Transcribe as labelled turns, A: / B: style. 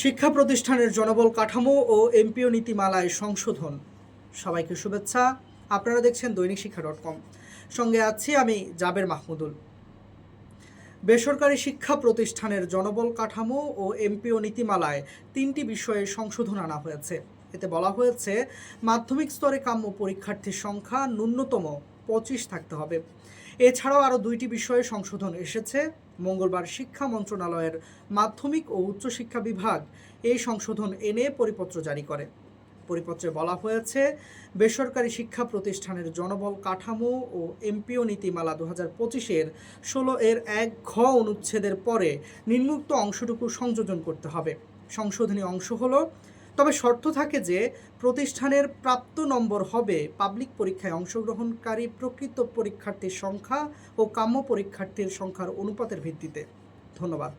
A: শিক্ষা প্রতিষ্ঠানের জনবল কাঠামো ও এমপিও নীতিমালায় সংশোধন। সবাইকে শুভেচ্ছা। আপনারা দেখছেন দৈনিক শিক্ষা.com। সঙ্গে আছি আমি জাবের মাহমুদুল। বেসরকারি শিক্ষা প্রতিষ্ঠানের জনবল কাঠামো ও এমপিও নীতিমালায় 3টি বিষয়ে সংশোধন আনা হয়েছে। এতে বলা হয়েছে, মাধ্যমিক স্তরে কাম্য পরীক্ষার্থীর সংখ্যা ন্যূনতম 25 থাকতে হবে। এছাড়াও আরও 2টি বিষয়ে সংশোধন এসেছে। মঙ্গলবার শিক্ষা মন্ত্রণালয়ের মাধ্যমিক ও উচ্চশিক্ষা বিভাগ এই সংশোধন এনে পরিপত্র জারি করে। পরিপত্রে বলা হয়েছে, বেসরকারি শিক্ষা প্রতিষ্ঠানের জনবল কাঠামো ও এমপিও নীতিমালা 2025-এর 16-এর 1 ঘ অনুচ্ছেদের পরে নিম্নোক্ত অংশটুকু সংযোজন করতে হবে। সংশোধনী অংশ হলো, তবে শর্ত থাকে যে প্রতিষ্ঠানের প্রাপ্ত নম্বর হবে পাবলিক পরীক্ষায় অংশগ্রহণকারী প্রকৃত পরীক্ষার্থীর সংখ্যা ও কাম্য পরীক্ষার্থীর সংখ্যার অনুপাতের ভিত্তিতে। ধন্যবাদ।